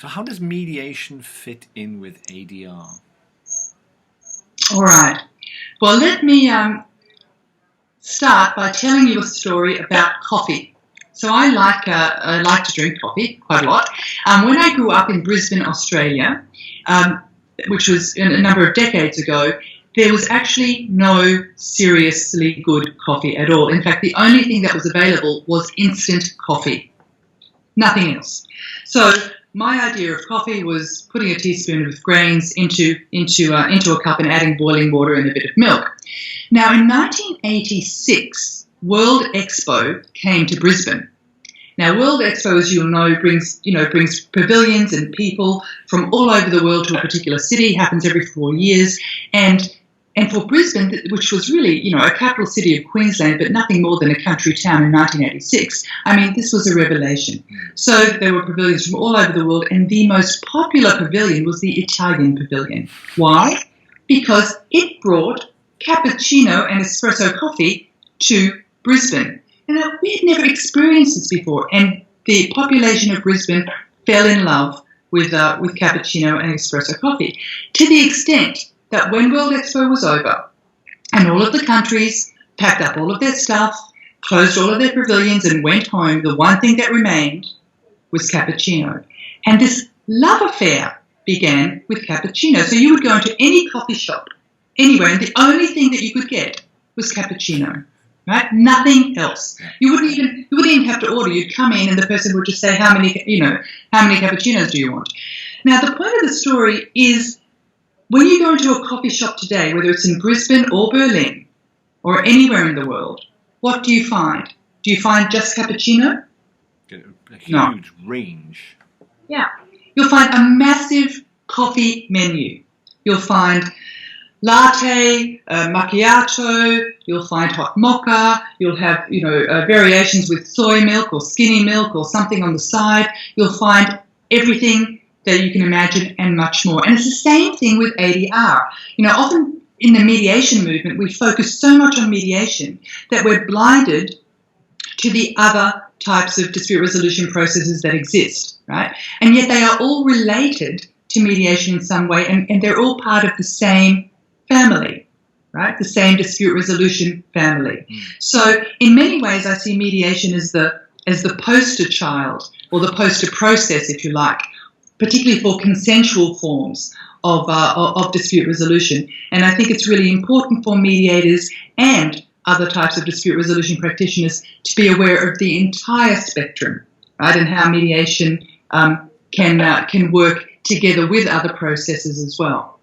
So how does mediation fit in with ADR? All right. Well, let me start by telling you a story about coffee. So I like to drink coffee quite a lot. When I grew up in Brisbane, Australia, which was a number of decades ago, there was actually no seriously good coffee at all. In fact, the only thing that was available was instant coffee. Nothing else. So my idea of coffee was putting a teaspoon of grains into a cup and adding boiling water and a bit of milk. Now, in 1986, World Expo came to Brisbane. Now, World Expo, as you'll know, brings pavilions and people from all over the world to a particular city. Happens every 4 years, and for Brisbane, which was really, a capital city of Queensland, but nothing more than a country town in 1986, I mean, this was a revelation. So there were pavilions from all over the world, and the most popular pavilion was the Italian pavilion. Why? Because it brought cappuccino and espresso coffee to Brisbane. And we had never experienced this before, and the population of Brisbane fell in love with cappuccino and espresso coffee, to the extent that when World Expo was over and all of the countries packed up all of their stuff, closed all of their pavilions and went home, the one thing that remained was cappuccino. And this love affair began with cappuccino. So you would go into any coffee shop, anywhere, and the only thing that you could get was cappuccino. Right? Nothing else. You wouldn't even have to order. You'd come in and the person would just say, how many cappuccinos do you want? Now, the point of the story is, when you go into a coffee shop today, whether it's in Brisbane or Berlin or anywhere in the world, what do you find? Do you find just cappuccino? A huge range. Yeah. You'll find a massive coffee menu. You'll find latte, macchiato, you'll find hot mocha, you'll have, variations with soy milk or skinny milk or something on the side. You'll find everything that you can imagine and much more. And it's the same thing with ADR. Often in the mediation movement, we focus so much on mediation that we're blinded to the other types of dispute resolution processes that exist, right? And yet they are all related to mediation in some way, and they're all part of the same family, right? The same dispute resolution family. So in many ways, I see mediation as the poster child, or the poster process, if you like, particularly for consensual forms of dispute resolution. And I think it's really important for mediators and other types of dispute resolution practitioners to be aware of the entire spectrum, right, and how mediation can work together with other processes as well.